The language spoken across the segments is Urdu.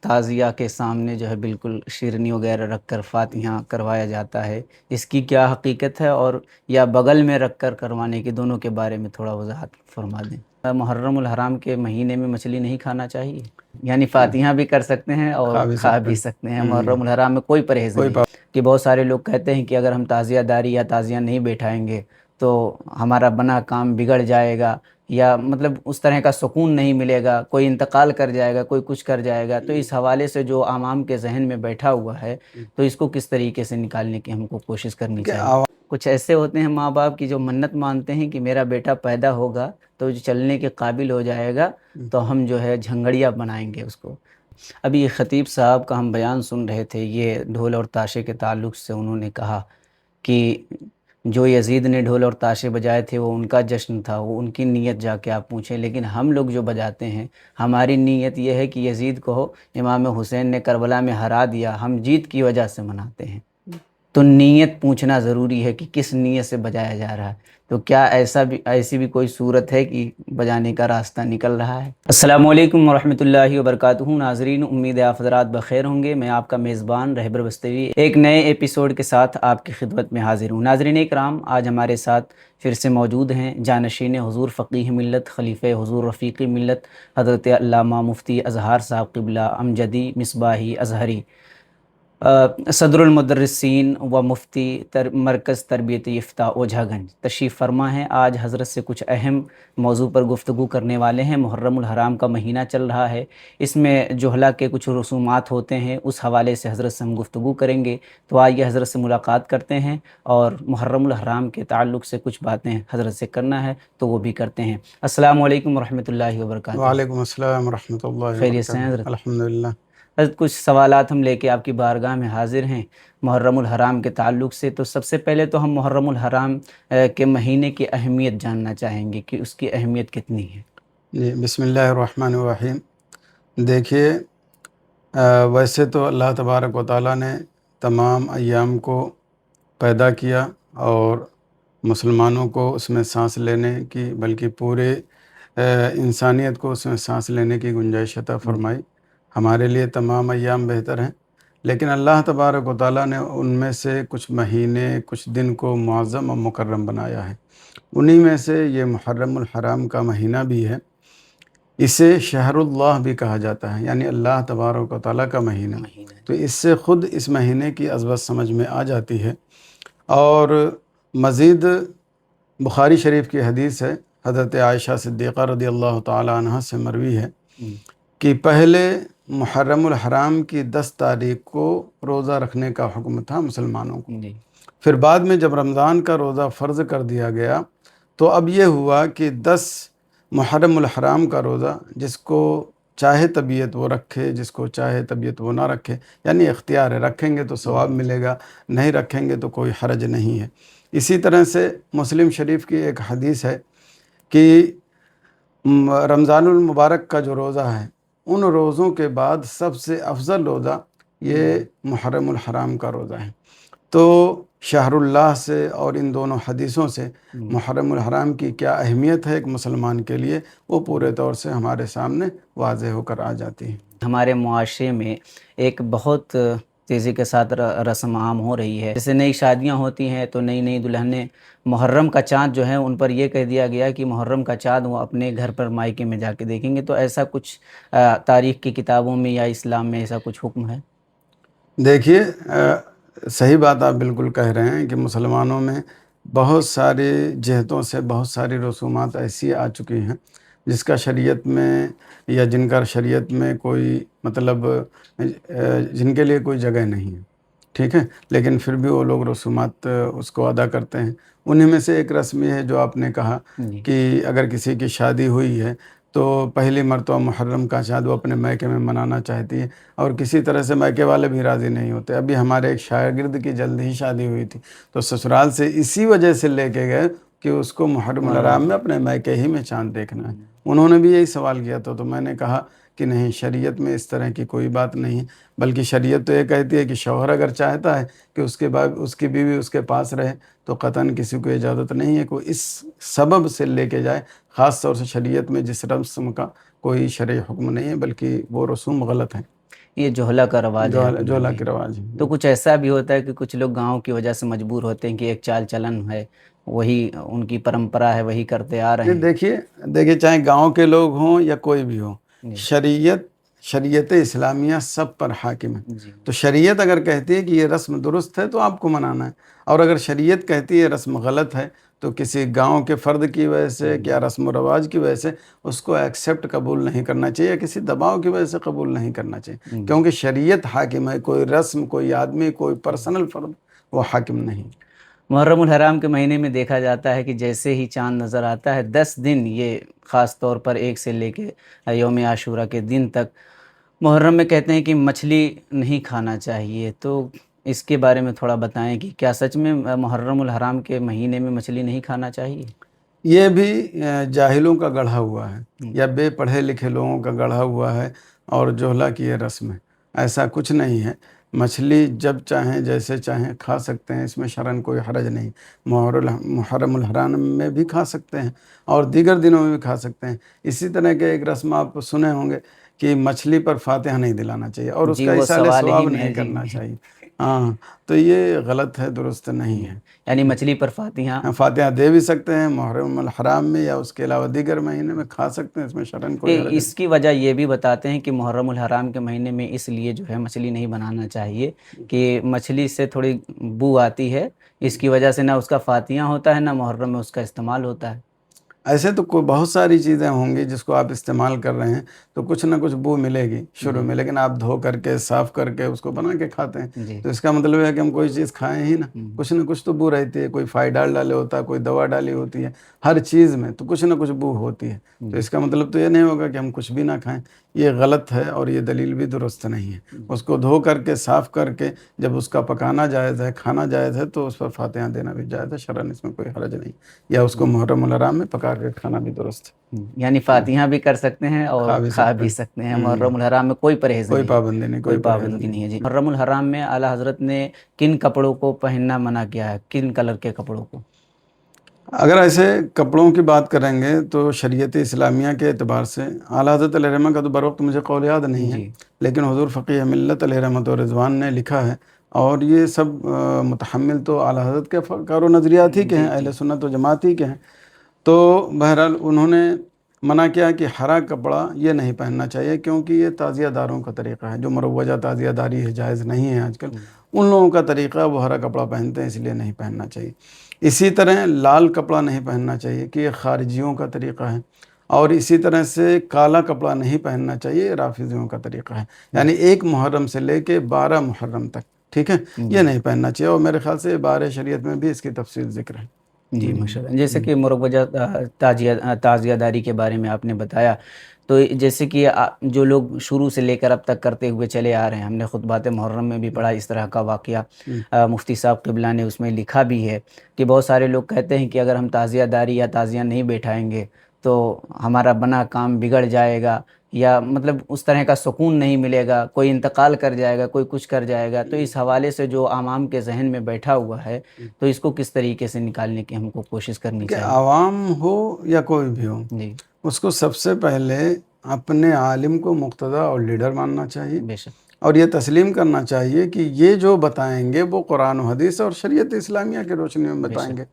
تعزیہ کے سامنے جو ہے بالکل شیرنی وغیرہ رکھ کر فاتحہ کروایا جاتا ہے، اس کی کیا حقیقت ہے، اور یا بغل میں رکھ کر کروانے کی، دونوں کے بارے میں تھوڑا وضاحت فرما دیں۔ محرم الحرام کے مہینے میں مچھلی نہیں کھانا چاہیے، یعنی فاتحہ بھی کر سکتے ہیں اور کھا بھی کھا سکتے بھی ہیں۔ سکتے ہیں، محرم الحرام میں کوئی پرہیز کوئی نہیں؟ کہ بہت سارے لوگ کہتے ہیں کہ اگر ہم تعزیہ داری یا تعزیہ نہیں بیٹھائیں گے تو ہمارا بنا کام بگڑ جائے گا، یا مطلب اس طرح کا سکون نہیں ملے گا، کوئی انتقال کر جائے گا، کوئی کچھ کر جائے گا، تو اس حوالے سے جو عوام کے ذہن میں بیٹھا ہوا ہے تو اس کو کس طریقے سے نکالنے کی ہم کو کوشش کرنی کہ چاہیے؟ کچھ ایسے ہوتے ہیں ماں باپ کی جو منت مانتے ہیں کہ میرا بیٹا پیدا ہوگا تو جو چلنے کے قابل ہو جائے گا تو ہم جو ہے جھنگڑیا بنائیں گے اس کو۔ ابھی یہ خطیب صاحب کا ہم بیان سن رہے تھے، یہ ڈھول اور تاشے کے تعلق سے انہوں نے کہا کہ جو یزید نے ڈھول اور تاشے بجائے تھے وہ ان کا جشن تھا، وہ ان کی نیت جا کے آپ پوچھیں، لیکن ہم لوگ جو بجاتے ہیں ہماری نیت یہ ہے کہ یزید کو امام حسین نے کربلا میں ہرا دیا، ہم جیت کی وجہ سے مناتے ہیں۔ تو نیت پوچھنا ضروری ہے کہ کس نیت سے بجایا جا رہا ہے، تو کیا ایسی بھی کوئی صورت ہے کہ بجانے کا راستہ نکل رہا ہے؟ السلام علیکم ورحمۃ اللہ وبرکاتہ۔ ناظرین، امید ہے آپ حضرات بخیر ہوں گے۔ میں آپ کا میزبان رہبر بستوی ایک نئے ایپیسوڈ کے ساتھ آپ کی خدمت میں حاضر ہوں۔ ناظرین اکرام، آج ہمارے ساتھ پھر سے موجود ہیں جانشین حضور فقیہ ملت، خلیفہ حضور رفیقی ملت، حضرت علامہ مفتی اظہار صاحب قبلہ امجدی مصباحی ازہری، صدر المدرسین و مفتی مرکز تربیت یافتہ اوجھا گنج تشریف فرما ہے۔ آج حضرت سے کچھ اہم موضوع پر گفتگو کرنے والے ہیں۔ محرم الحرام کا مہینہ چل رہا ہے، اس میں جوہلا کے کچھ رسومات ہوتے ہیں، اس حوالے سے حضرت سے ہم گفتگو کریں گے۔ تو آئیے حضرت سے ملاقات کرتے ہیں اور محرم الحرام کے تعلق سے کچھ باتیں حضرت سے کرنا ہے تو وہ بھی کرتے ہیں۔ السلام علیکم ورحمۃ اللہ وبرکاتہ۔ وعلیکم السلام ورحمۃ اللہ خیریت سے ہیں وبرکاتہ۔ حضرت؟ الحمدللہ۔ حضرت کچھ سوالات ہم لے کے آپ کی بارگاہ میں حاضر ہیں محرم الحرام کے تعلق سے۔ تو سب سے پہلے تو ہم محرم الحرام کے مہینے کی اہمیت جاننا چاہیں گے کہ اس کی اہمیت کتنی ہے؟ جی، بسم اللہ الرحمن الرحیم۔ دیکھیے، ویسے تو اللہ تبارک و تعالیٰ نے تمام ایام کو پیدا کیا اور مسلمانوں کو اس میں سانس لینے کی، بلکہ پورے انسانیت کو اس میں سانس لینے کی گنجائش عطا فرمائی۔ ہمارے لیے تمام ایام بہتر ہیں، لیکن اللہ تبارک و تعالیٰ نے ان میں سے کچھ مہینے، کچھ دن کو معظم اور مکرم بنایا ہے۔ انہی میں سے یہ محرم الحرام کا مہینہ بھی ہے۔ اسے شہر اللہ بھی کہا جاتا ہے، یعنی اللہ تبارک و تعالیٰ کا مہینہ۔ تو اس سے خود اس مہینے کی عظمت سمجھ میں آ جاتی ہے۔ اور مزید بخاری شریف کی حدیث ہے، حضرت عائشہ صدیقہ رضی اللہ تعالی عنہ سے مروی ہے کہ پہلے محرم الحرام کی 10 تاریخ کو روزہ رکھنے کا حکم تھا مسلمانوں کو۔ پھر بعد میں جب رمضان کا روزہ فرض کر دیا گیا تو اب یہ ہوا کہ 10 محرم الحرام کا روزہ جس کو چاہے طبیعت وہ رکھے، جس کو چاہے طبیعت وہ نہ رکھے، یعنی اختیار ہے، رکھیں گے تو ثواب ملے گا، نہیں رکھیں گے تو کوئی حرج نہیں ہے۔ اسی طرح سے مسلم شریف کی ایک حدیث ہے کہ رمضان المبارک کا جو روزہ ہے، ان روزوں کے بعد سب سے افضل روزہ یہ محرم الحرام کا روزہ ہے۔ تو شہر اللہ سے اور ان دونوں حدیثوں سے محرم الحرام کی کیا اہمیت ہے ایک مسلمان کے لیے، وہ پورے طور سے ہمارے سامنے واضح ہو کر آ جاتی ہے۔ ہمارے معاشرے میں ایک بہت تیزی کے ساتھ رسم عام ہو رہی ہے، جیسے نئی شادیاں ہوتی ہیں تو نئی نئی دلہنیں محرم کا چاند جو ہے ان پر یہ کہہ دیا گیا کہ محرم کا چاند وہ اپنے گھر پر مائکے میں جا کے دیکھیں گے۔ تو ایسا کچھ تاریخ کی کتابوں میں یا اسلام میں ایسا کچھ حکم ہے؟ دیکھیے، صحیح بات آپ بالکل کہہ رہے ہیں کہ مسلمانوں میں بہت ساری جہتوں سے بہت ساری رسومات ایسی آ چکی ہیں جس کا شریعت میں یا جن کا شریعت میں کوئی مطلب جن کے لیے کوئی جگہ نہیں ہے، ٹھیک ہے، لیکن پھر بھی وہ لوگ رسومات اس کو ادا کرتے ہیں۔ انہی میں سے ایک رسم یہ ہے جو آپ نے کہا کہ اگر کسی کی شادی ہوئی ہے تو پہلی مرتبہ محرم کا چاند وہ اپنے میکے میں منانا چاہتی ہے، اور کسی طرح سے میکے والے بھی راضی نہیں ہوتے۔ ابھی ہمارے ایک شاگرد کی جلد ہی شادی ہوئی تھی تو سسرال سے اسی وجہ سے لے کے گئے کہ اس کو محرم الحرام میں اپنے میکے ہی میں چاند دیکھنا ہے۔ انہوں نے بھی یہی سوال کیا تھا، تو میں نے کہا کہ نہیں، شریعت میں اس طرح کی کوئی بات نہیں ہے، بلکہ شریعت تو یہ کہتی ہے کہ شوہر اگر چاہتا ہے کہ اس کی بیوی اس کے پاس رہے تو قطعاً کسی کو اجازت نہیں ہے کوئی اس سبب سے لے کے جائے۔ خاص طور سے شریعت میں جس رسم کا کوئی شرعی حکم نہیں ہے، بلکہ وہ رسوم غلط ہیں۔ یہ جوہلا کا رواج ہے حکومت جولا جی۔ کے رواج تو ہے۔ کچھ ایسا بھی ہوتا ہے کہ کچھ لوگ گاؤں کی وجہ سے مجبور ہوتے ہیں کہ ایک چال چلن ہے، وہی ان کی پرمپرا ہے، وہی کرتے آ رہے نہیں، ہیں۔ دیکھیے چاہے گاؤں کے لوگ ہوں یا کوئی بھی ہو، جی شریعت اسلامیہ سب پر حاکم ہے۔ جی تو شریعت اگر کہتی ہے کہ یہ رسم درست ہے تو آپ کو منانا ہے، اور اگر شریعت کہتی ہے رسم غلط ہے تو کسی گاؤں کے فرد کی وجہ سے یا رسم و رواج کی وجہ سے اس کو ایکسیپٹ قبول نہیں کرنا چاہیے، یا کسی دباؤ کی وجہ سے قبول نہیں کرنا چاہیے، کیونکہ شریعت حاکم ہے، کوئی رسم، کوئی آدمی، کوئی پرسنل فرد وہ حاکم نہیں۔ محرم الحرام کے مہینے میں دیکھا جاتا ہے کہ جیسے ہی چاند نظر آتا ہے 10 دن، یہ خاص طور پر 1 سے لے کے یوم عاشورہ کے دن تک محرم میں کہتے ہیں کہ مچھلی نہیں کھانا چاہیے، تو اس کے بارے میں تھوڑا بتائیں کہ کیا سچ میں محرم الحرام کے مہینے میں مچھلی نہیں کھانا چاہیے؟ یہ بھی جاہلوں کا گڑھا ہوا ہے یا بے پڑھے لکھے لوگوں کا گڑھا ہوا ہے، اور جوہلا کی یہ رسم ہے۔ ایسا کچھ نہیں ہے، مچھلی جب چاہیں جیسے چاہیں کھا سکتے ہیں، اس میں شرعاً کوئی حرج نہیں۔ محرم الحرام میں بھی کھا سکتے ہیں اور دیگر دنوں میں بھی کھا سکتے ہیں۔ اسی طرح کے ایک رسم آپ سنے ہوں گے کہ مچھلی پر فاتحہ نہیں دلانا چاہیے اور اس جی کا وہ ایصال سوال ہی ثواب میں ہے نہیں جی۔ کرنا چاہیے۔ ہاں، تو یہ غلط ہے، درست نہیں ہے۔ یعنی مچھلی پر فاتحہ فاتحہ دے بھی سکتے ہیں محرم الحرام میں یا اس کے علاوہ دیگر مہینے میں کھا سکتے ہیں، اس میں شرعاً کوئی حرج اس کی وجہ یہ بھی بتاتے ہیں کہ محرم الحرام کے مہینے میں اس لیے جو ہے مچھلی نہیں بنانا چاہیے کہ مچھلی سے تھوڑی بو آتی ہے، اس کی وجہ سے نہ اس کا فاتحہ ہوتا ہے، نہ محرم میں اس کا استعمال ہوتا ہے۔ ایسے تو کوئی بہت ساری چیزیں ہوں گی جس کو آپ استعمال کر رہے ہیں تو کچھ نہ کچھ بو ملے گی شروع میں، لیکن آپ دھو کر کے صاف کر کے اس کو بنا کے کھاتے ہیں، جی تو اس کا مطلب ہے کہ ہم کوئی چیز کھائیں ہی نا، کچھ نہ کچھ تو بو رہتی ہے، کوئی فائیڈال ڈالے ہوتا ہے، کوئی دوا ڈالی ہوتی ہے، ہر چیز میں تو کچھ نہ کچھ بو ہوتی ہے، تو اس کا مطلب تو یہ نہیں ہوگا کہ ہم کچھ بھی نہ کھائیں۔ یہ غلط ہے اور یہ دلیل بھی درست نہیں ہے۔ اس کو دھو کر کے صاف کر کے جب اس کا پکانا جائز ہے، کھانا جائز ہے، تو اس پر فاتحہ دینا بھی جائز ہے، شرعاً اس میں کوئی حرج نہیں، یا اس کو محرم الحرام میں پکا کے کھانا بھی درست ہے۔ یعنی فاتحہ بھی کر سکتے ہیں اور کھا بھی سکتے ہیں، محرم الحرام میں کوئی پرہیز کوئی نہیں، پابندی نہیں، کوئی پرہیز پابندی نہیں ہے جی۔ محرم الحرام میں اعلیٰ حضرت نے کن کپڑوں کو پہننا منع کیا ہے، کن کلر کے کپڑوں کو؟ اگر ایسے کپڑوں کی بات کریں گے تو شریعت اسلامیہ کے اعتبار سے اعلیٰ حضرت علیہ رحمہ کا تو بروقت مجھے قول یاد نہیں ہے، لیکن حضور فقیہ ملت علیہ رحمۃ و رضوان نے لکھا ہے، اور یہ سب متحمل تو اعلیٰ حضرت کے افکار و نظریات ہی کے ہیں، اہل سنت و جماعت ہی کے ہیں۔ تو بہرحال انہوں نے منع کیا کہ ہرا کپڑا یہ نہیں پہننا چاہیے، کیونکہ یہ تعزیہ داروں کا طریقہ ہے، جو مروجہ تعزیہ داری ہے، جائز نہیں ہے آج کل، ان لوگوں کا طریقہ وہ ہرا کپڑا پہنتے ہیں، اس لیے نہیں پہننا چاہیے۔ اسی طرح لال کپڑا نہیں پہننا چاہیے کہ یہ خارجیوں کا طریقہ ہے، اور اسی طرح سے کالا کپڑا نہیں پہننا چاہیے، یہ رافضیوں کا طریقہ ہے، یعنی 1 محرم سے لے کے 12 محرم تک، ٹھیک ہے، یہ نہیں پہننا چاہیے، اور میرے خیال سے بارِ شریعت میں بھی اس کی تفصیل ذکر ہے۔ جی ماشاءاللہ، جیسے کہ مروجہ تعزیہ داری کے بارے میں آپ نے بتایا، تو جیسے کہ جو لوگ شروع سے لے کر اب تک کرتے ہوئے چلے آ رہے ہیں، ہم نے خطبات محرم میں بھی پڑھا اس طرح کا واقعہ، مفتی صاحب قبلہ نے اس میں لکھا بھی ہے کہ بہت سارے لوگ کہتے ہیں کہ اگر ہم تعزیہ داری یا تعزیہ نہیں بیٹھائیں گے تو ہمارا بنا کام بگڑ جائے گا، یا مطلب اس طرح کا سکون نہیں ملے گا، کوئی انتقال کر جائے گا، کوئی کچھ کر جائے گا، تو اس حوالے سے جو عوام کے ذہن میں بیٹھا ہوا ہے تو اس کو کس طریقے سے نکالنے کی ہم کو کوشش کرنی کہ چاہیے؟ عوام ہو یا کوئی بھی ہو، جی اس کو سب سے پہلے اپنے عالم کو مقتدیٰ اور لیڈر ماننا چاہیے، بے شک اور یہ تسلیم کرنا چاہیے کہ یہ جو بتائیں گے وہ قرآن و حدیث اور شریعت اسلامیہ کی روشنی میں بتائیں گے۔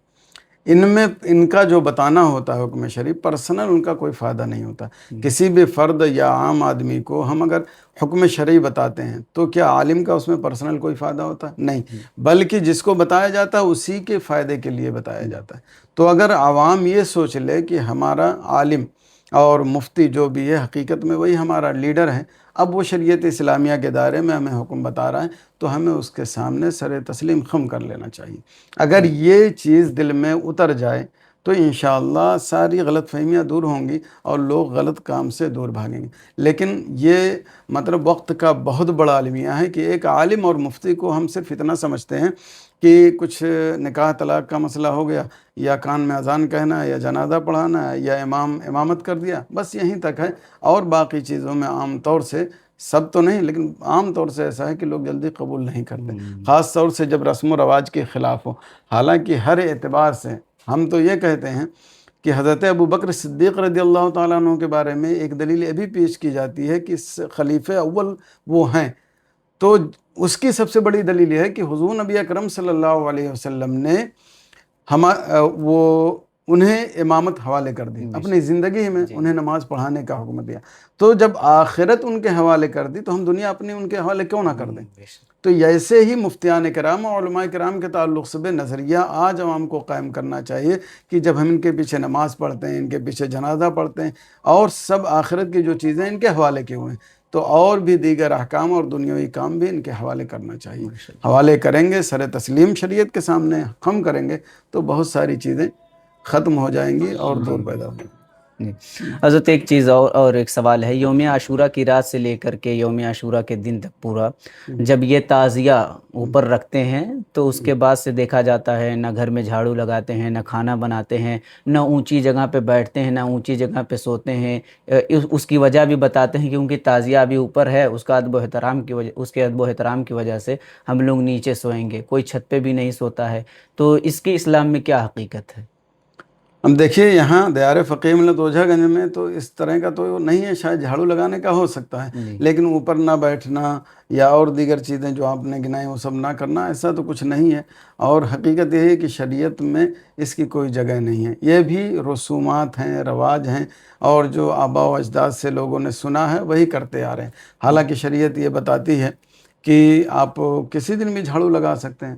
ان کا جو بتانا ہوتا ہے حکم شریف پرسنل، ان کا کوئی فائدہ نہیں ہوتا۔ کسی بھی فرد یا عام آدمی کو ہم اگر حکم شرعی بتاتے ہیں تو کیا عالم کا اس میں پرسنل کوئی فائدہ ہوتا ہے؟ نہیں، بلکہ جس کو بتایا جاتا ہے اسی کے فائدے کے لیے بتایا جاتا ہے۔ تو اگر عوام یہ سوچ لے کہ ہمارا عالم اور مفتی جو بھی ہے حقیقت میں وہی ہمارا لیڈر ہے، اب وہ شریعت اسلامیہ کے دائرے میں ہمیں حکم بتا رہا ہے، تو ہمیں اس کے سامنے سر تسلیم خم کر لینا چاہیے۔ اگر یہ چیز دل میں اتر جائے تو انشاءاللہ ساری غلط فہمیاں دور ہوں گی اور لوگ غلط کام سے دور بھاگیں گے۔ لیکن یہ مطلب وقت کا بہت بڑا المیہ ہے کہ ایک عالم اور مفتی کو ہم صرف اتنا سمجھتے ہیں کہ کچھ نکاح طلاق کا مسئلہ ہو گیا، یا کان میں اذان کہنا ہے، یا جنازہ پڑھانا ہے، یا امامت کر دیا، بس یہیں تک ہے، اور باقی چیزوں میں عام طور سے، سب تو نہیں لیکن عام طور سے ایسا ہے کہ لوگ جلدی قبول نہیں کرتے، خاص طور سے جب رسم و رواج کے خلاف ہو۔ حالانکہ ہر اعتبار سے ہم تو یہ کہتے ہیں کہ حضرت ابو بکر صدیق رضی اللہ تعالیٰ عنہ کے بارے میں ایک دلیل یہ بھی پیش کی جاتی ہے کہ خلیفہ اول وہ ہیں، تو اس کی سب سے بڑی دلیل یہ ہے کہ حضور نبی اکرم صلی اللہ علیہ وسلم نے وہ انہیں امامت حوالے کر دی، اپنی زندگی میں انہیں نماز پڑھانے کا حکم دیا، تو جب آخرت ان کے حوالے کر دی تو ہم دنیا اپنی ان کے حوالے کیوں نہ کر دیں؟ تو ایسے ہی مفتیان کرام اور علماء کرام کے تعلق سے نظریہ آج عوام کو قائم کرنا چاہیے کہ جب ہم ان کے پیچھے نماز پڑھتے ہیں، ان کے پیچھے جنازہ پڑھتے ہیں اور سب آخرت کی جو چیزیں ان کے حوالے کیے ہوئے ہیں، تو اور بھی دیگر احکام اور دنیاوی کام بھی ان کے حوالے کرنا چاہیے۔ حوالے کریں گے، سر تسلیم شریعت کے سامنے ہم کریں گے تو بہت ساری چیزیں ختم ہو جائیں گی اور دور پیدا ہوگی۔ حضرت ایک چیز اور ایک سوال ہے، یوم عاشورہ کی رات سے لے کر کے یوم عاشورہ کے دن تک پورا جب یہ تعزیہ اوپر رکھتے ہیں تو اس کے بعد سے دیکھا جاتا ہے نہ گھر میں جھاڑو لگاتے ہیں، نہ کھانا بناتے ہیں، نہ اونچی جگہ پہ بیٹھتے ہیں، نہ اونچی جگہ پہ سوتے ہیں۔ اس کی وجہ بھی بتاتے ہیں کیونکہ تعزیہ ابھی اوپر ہے، اس کے ادب و احترام کی وجہ سے ہم لوگ نیچے سوئیں گے، کوئی چھت پہ بھی نہیں سوتا ہے، تو اس کی اسلام میں کیا حقیقت ہے؟ ہم دیکھیے یہاں دیار فقیہ ملت اوجھا گنج میں تو اس طرح کا تو نہیں ہے، شاید جھاڑو لگانے کا ہو سکتا ہے، لیکن اوپر نہ بیٹھنا یا اور دیگر چیزیں جو آپ نے گنائیں وہ سب نہ کرنا، ایسا تو کچھ نہیں ہے۔ اور حقیقت یہ ہے کہ شریعت میں اس کی کوئی جگہ نہیں ہے، یہ بھی رسومات ہیں، رواج ہیں، اور جو آباء و اجداد سے لوگوں نے سنا ہے وہی کرتے آ رہے ہیں۔ حالانکہ شریعت یہ بتاتی ہے کہ آپ کسی دن بھی جھاڑو لگا سکتے ہیں،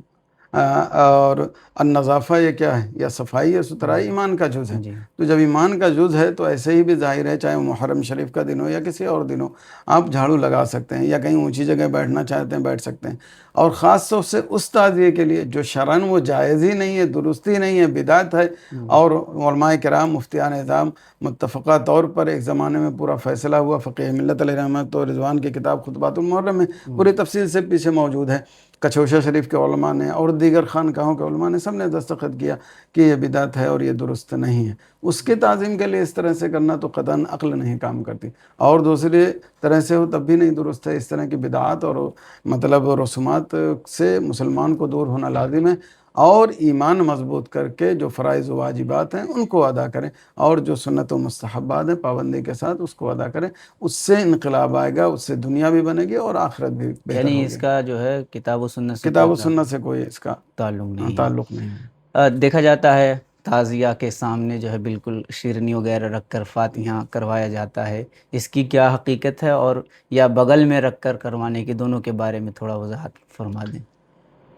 اور النظافہ یہ کیا ہے؟ یا صفائی یا ستھرائی ایمان کا جز ہے، تو جب ایمان کا جز ہے تو ایسے ہی بھی ظاہر ہے، چاہے وہ محرم شریف کا دن ہو یا کسی اور دن ہو، آپ جھاڑو لگا سکتے ہیں، یا کہیں اونچی جگہ بیٹھنا چاہتے ہیں بیٹھ سکتے ہیں۔ اور خاص طور سے اس تعزیے کے لیے جو شرعاً وہ جائز ہی نہیں ہے، درست ہی نہیں ہے، بدعت ہے، اور علماء کرام مفتیان اعظام متفقہ طور پر ایک زمانے میں پورا فیصلہ ہوا، فقیہ ملت علیہ رحمت و رضوان کی کتاب خطبات المحرم میں پوری تفصیل سے پیچھے موجود ہے، کچھوشہ شریف کے علماء نے اور دیگر خانقاہوں کے علماء نے سب نے دستخط کیا کہ یہ بدعت ہے اور یہ درست نہیں ہے۔ اس کے تعظیم کے لیے اس طرح سے کرنا تو قطعاً عقل نہیں کام کرتی، اور دوسری طرح سے ہو تب بھی نہیں درست ہے۔ اس طرح کی بدعات اور مطلب رسومات سے مسلمان کو دور ہونا لازم ہے، اور ایمان مضبوط کر کے جو فرائض و واجبات ہیں ان کو ادا کریں، اور جو سنت و مستحبات ہیں پابندی کے ساتھ اس کو ادا کریں، اس سے انقلاب آئے گا، اس سے دنیا بھی بنے گی اور آخرت بھی بہتر ہوگی۔ یعنی اس کا جو ہے کتاب و سنت سے کوئی اس کا تعلق نہیں ہے۔ دیکھا جاتا ہے تعزیہ کے سامنے جو ہے بالکل شیرنی وغیرہ رکھ کر فاتحہ کروایا جاتا ہے، اس کی کیا حقیقت ہے، اور یا بغل میں رکھ کر کروانے کی، دونوں کے بارے میں تھوڑا وضاحت فرما دیں۔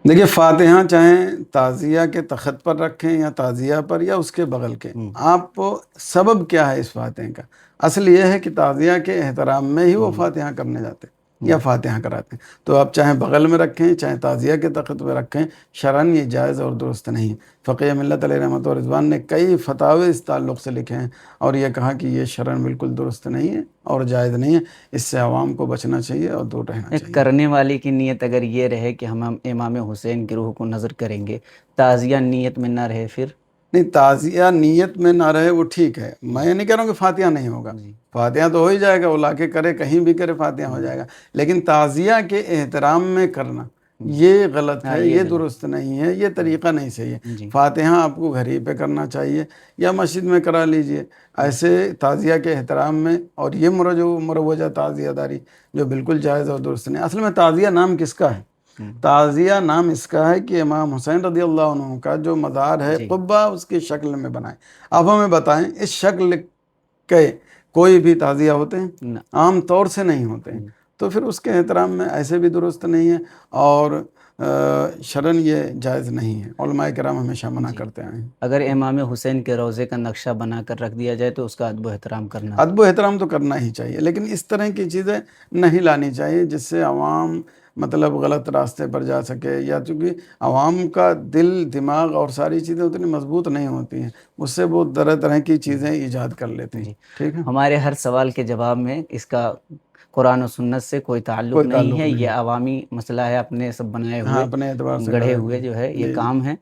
دیکھیے فاتحہ چاہیں تعزیہ کے تخت پر رکھیں یا تعزیہ پر یا اس کے بغل کے، آپ سبب کیا ہے اس فاتحہ کا؟ اصل یہ ہے کہ تعزیہ کے احترام میں ہی وہ فاتحہ کرنے جاتے ہیں یا فاتحہ کراتے ہیں، تو آپ چاہیں بغل میں رکھیں چاہے تعزیہ کے تخت پہ رکھیں، شرعاً یہ جائز اور درست نہیں۔ فقیہ ملت علیہ رحمت و رضوان نے کئی فتاوی اس تعلق سے لکھے ہیں اور یہ کہا کہ یہ شرعاً بالکل درست نہیں ہے اور جائز نہیں ہے، اس سے عوام کو بچنا چاہیے اور دور رہنا چاہیے۔ کرنے والے کی نیت اگر یہ رہے کہ ہم امام حسین کی روح کو نظر کریں گے، تعزیہ نیت میں نہ رہے پھر؟ نہیں، تعزیہ نیت میں نہ رہے وہ ٹھیک ہے، میں یہ نہیں کہہ رہا ہوں کہ فاتحہ نہیں ہوگا، فاتحہ تو ہو ہی جائے گا، وہ لا کے کرے کہیں بھی کرے فاتحہ ہو جائے گا، لیکن تعزیہ کے احترام میں کرنا یہ غلط ہے، یہ درست نہیں ہے، یہ طریقہ نہیں صحیح ہے۔ فاتحہ آپ کو گھر ہی پہ کرنا چاہیے یا مسجد میں کرا لیجئے، ایسے تعزیہ کے احترام میں، اور یہ مروجہ تعزیہ داری جو بالکل جائز اور درست نہیں۔ اصل میں تعزیہ نام کس کا ہے؟ تعزیہ نام اس کا ہے کہ امام حسین رضی اللہ عنہ کا جو مزار ہے قبہ اس کی شکل میں بنائیں۔ آپ ہمیں بتائیں اس شکل کے کوئی بھی تعزیہ ہوتے ہیں؟ عام طور سے نہیں ہوتے ہیں، تو پھر اس کے احترام میں ایسے بھی درست نہیں ہے اور شرعاً یہ جائز نہیں ہے، علماء کرام ہمیشہ منع کرتے آئے ہیں۔ اگر امام حسین کے روضے کا نقشہ بنا کر رکھ دیا جائے تو اس کا ادب و احترام کرنا، ادب و احترام تو کرنا ہی چاہیے، لیکن اس طرح کی چیزیں نہیں لانی چاہیے جس سے عوام مطلب غلط راستے پر جا سکے، یا چونکہ عوام کا دل دماغ اور ساری چیزیں اتنی مضبوط نہیں ہوتی ہیں، اس سے وہ طرح طرح کی چیزیں ایجاد کر لیتے ہیں۔ ٹھیک ہے، ہمارے ہر سوال کے جواب میں اس کا قرآن و سنت سے کوئی تعلق نہیں ہے، یہ عوامی مسئلہ ہے، اپنے سب بنائے ہوئے اپنے اعتبار سے گڑھے ہوئے جو ہے یہ کام ہے۔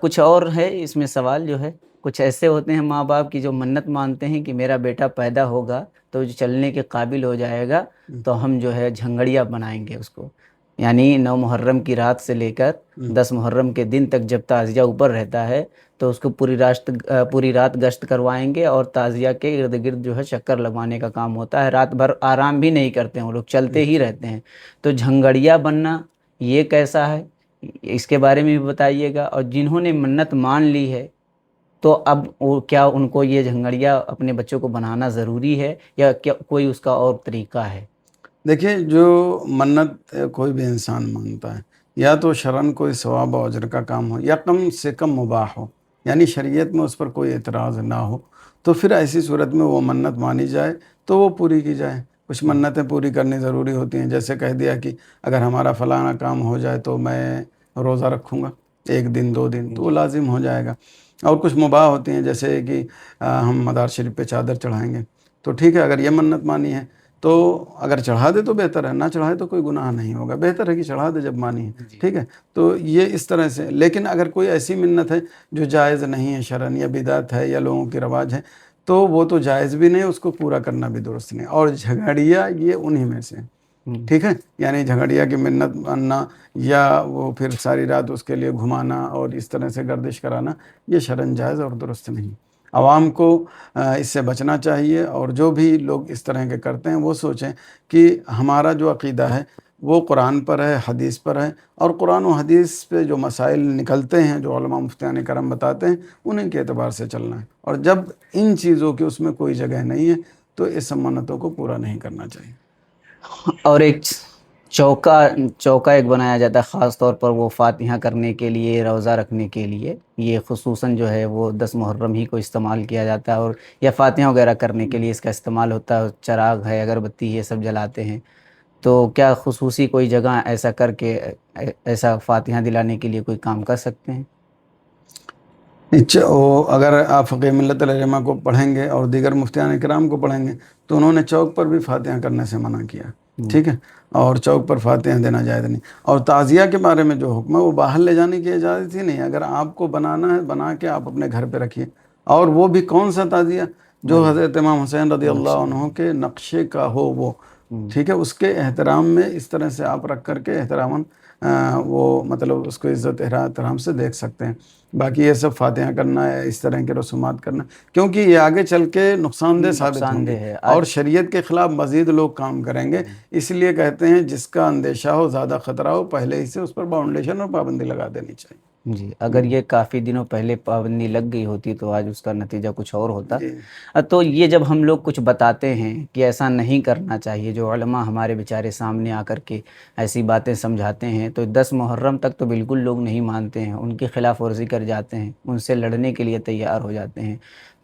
کچھ اور ہے اس میں سوال جو ہے، کچھ ایسے ہوتے ہیں ماں باپ کی جو منت مانتے ہیں کہ میرا بیٹا پیدا ہوگا تو جو چلنے کے قابل ہو جائے گا تو ہم جو ہے جھنگڑیا بنائیں گے اس کو، یعنی 9 محرم کی رات سے لے کر 10 محرم کے دن تک جب تعزیہ اوپر رہتا ہے تو اس کو پوری رات گشت کروائیں گے، اور تعزیہ کے ارد گرد جو ہے چکر لگوانے کا کام ہوتا ہے، رات بھر آرام بھی نہیں کرتے ہیں وہ لوگ، چلتے ہی رہتے ہیں۔ تو جھنگڑیا بننا یہ کیسا ہے، اس کے بارے میں بھی بتائیے گا، اور جنہوں نے منت مان لی ہے تو اب کیا ان کو یہ جھنگڑیا اپنے بچوں کو بنانا ضروری ہے، یا کیا کوئی اس کا اور طریقہ ہے؟ دیکھیے، جو منت کوئی بھی انسان مانگتا ہے، یا تو شرعاً کوئی ثواب و اجر کا کام ہو، یا کم سے کم مباح ہو، یعنی شریعت میں اس پر کوئی اعتراض نہ ہو، تو پھر ایسی صورت میں وہ منت مانی جائے تو وہ پوری کی جائے۔ کچھ منتیں پوری کرنی ضروری ہوتی ہیں، جیسے کہہ دیا کہ اگر ہمارا فلانا کام ہو جائے تو میں روزہ رکھوں گا 1 دن 2 دن، تو وہ لازم ہو جائے گا۔ اور کچھ مباح ہوتی ہیں، جیسے کہ ہم مدار شریف پہ چادر چڑھائیں گے، تو ٹھیک ہے، اگر یہ منت مانی ہے تو اگر چڑھا دے تو بہتر ہے، نہ چڑھائے تو کوئی گناہ نہیں ہوگا، بہتر ہے کہ چڑھا دے جب مانی ہے، ٹھیک ہے۔ تو یہ اس طرح سے، لیکن اگر کوئی ایسی منت ہے جو جائز نہیں ہے شرعاً، یا بدعت ہے یا لوگوں کی رواج ہے، تو وہ تو جائز بھی نہیں، اس کو پورا کرنا بھی درست نہیں۔ اور جھگڑیا یہ انہی میں سے ہے، ٹھیک ہے، یعنی جھگڑیا کی منت ماننا یا وہ پھر ساری رات اس کے لیے گھمانا اور اس طرح سے گردش کرانا، یہ شرعاً جائز اور درست نہیں۔ عوام کو اس سے بچنا چاہیے، اور جو بھی لوگ اس طرح کے کرتے ہیں وہ سوچیں کہ ہمارا جو عقیدہ ہے وہ قرآن پر ہے، حدیث پر ہے، اور قرآن و حدیث پہ جو مسائل نکلتے ہیں، جو علماء مفتیان کرام بتاتے ہیں، انہیں کے اعتبار سے چلنا ہے۔ اور جب ان چیزوں کی اس میں کوئی جگہ نہیں ہے تو اس سب منتوں کو پورا نہیں کرنا چاہیے۔ اور ایک چوکا ایک بنایا جاتا ہے خاص طور پر وہ فاتحہ کرنے کے لیے، روزہ رکھنے کے لیے، یہ خصوصاً جو ہے وہ 10 محرم ہی کو استعمال کیا جاتا ہے، اور یا فاتحہ وغیرہ کرنے کے لیے اس کا استعمال ہوتا ہے، چراغ ہے، اگربتی یہ سب جلاتے ہیں۔ تو کیا خصوصی کوئی جگہ ایسا کر کے ایسا فاتحہ دلانے کے لیے کوئی کام کر سکتے ہیں؟ اگر آپ فقہ ملت العلماء کو پڑھیں گے اور دیگر مفتیان کرام کو پڑھیں گے تو انہوں نے چوک پر بھی فاتحہ کرنے سے منع کیا، ٹھیک ہے، اور چوک پر فاتحہ دینا جائز نہیں۔ اور تعزیہ کے بارے میں جو حکم ہے وہ باہر لے جانے کی اجازت ہی نہیں، اگر آپ کو بنانا ہے بنا کے آپ اپنے گھر پہ رکھیے، اور وہ بھی کون سا تعزیہ، جو حضرت امام حسین رضی اللہ عنہ کے نقشے کا ہو، وہ ٹھیک ہے، اس کے احترام میں اس طرح سے آپ رکھ کر کے احتراماً وہ مطلب اس کو عزت احترام سے دیکھ سکتے ہیں۔ باقی یہ سب فاتحہ کرنا ہے، اس طرح کے رسومات کرنا، کیونکہ یہ آگے چل کے نقصان دہ ثابت ہوں گے اور شریعت کے خلاف مزید لوگ کام کریں گے۔ اس لیے کہتے ہیں جس کا اندیشہ ہو، زیادہ خطرہ ہو، پہلے ہی سے اس پر باؤنڈیشن اور پابندی لگا دینی چاہیے۔ جی، اگر یہ کافی دنوں پہلے پابندی لگ گئی ہوتی تو آج اس کا نتیجہ کچھ اور ہوتا۔ تو یہ جب ہم لوگ کچھ بتاتے ہیں کہ ایسا نہیں کرنا چاہیے، جو علماء ہمارے بیچارے سامنے آ کر کے ایسی باتیں سمجھاتے ہیں، تو 10 محرم تک تو بالکل لوگ نہیں مانتے ہیں، ان کی خلاف ورزی کر جاتے ہیں، ان سے لڑنے کے لیے تیار ہو جاتے ہیں۔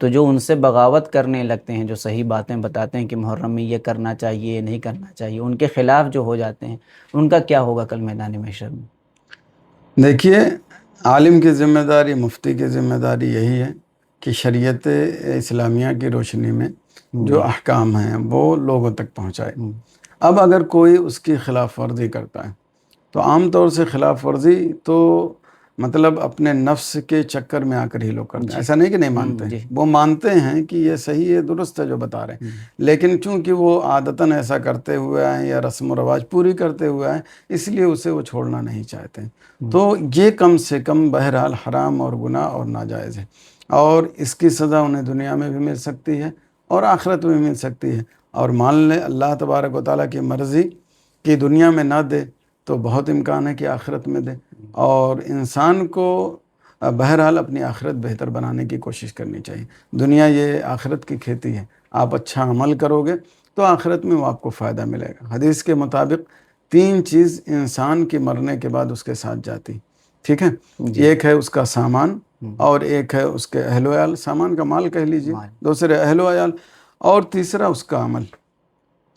تو جو ان سے بغاوت کرنے لگتے ہیں، جو صحیح باتیں بتاتے ہیں کہ محرم میں یہ کرنا چاہیے، نہیں کرنا چاہیے، ان کے خلاف جو ہو جاتے ہیں، ان کا کیا ہوگا کل میدان محشر میں؟ دیکھیے، عالم کی ذمہ داری، مفتی کی ذمہ داری یہی ہے کہ شریعت اسلامیہ کی روشنی میں جو احکام ہیں وہ لوگوں تک پہنچائے۔ اب اگر کوئی اس کی خلاف ورزی کرتا ہے تو عام طور سے خلاف ورزی تو مطلب اپنے نفس کے چکر میں آ کر ہی لوگ کرتے ہیں، ایسا نہیں کہ نہیں مانتے ہیں، وہ مانتے ہیں کہ یہ صحیح ہے، درست ہے جو بتا رہے ہیں، لیکن چونکہ وہ عادتاً ایسا کرتے ہوئے آئے یا رسم و رواج پوری کرتے ہوئے آئے، اس لیے اسے وہ چھوڑنا نہیں چاہتے ہیں۔ تو یہ کم سے کم بہرحال حرام اور گناہ اور ناجائز ہے، اور اس کی سزا انہیں دنیا میں بھی مل سکتی ہے اور آخرت میں بھی مل سکتی ہے۔ اور مان لیں اللہ تبارک و تعالیٰ کی مرضی کہ دنیا میں نہ دے تو بہت امکان ہے کہ آخرت میں دے، اور انسان کو بہرحال اپنی آخرت بہتر بنانے کی کوشش کرنی چاہیے۔ دنیا یہ آخرت کی کھیتی ہے، آپ اچھا عمل کرو گے تو آخرت میں وہ آپ کو فائدہ ملے گا۔ حدیث کے مطابق 3 چیز انسان کے مرنے کے بعد اس کے ساتھ جاتی، ٹھیک ہے، ایک ہے اس کا سامان، اور ایک ہے اس کے اہل و عیال، سامان کا مال کہہ لیجئے، دوسرے اہل و عیال، اور تیسرا اس کا عمل۔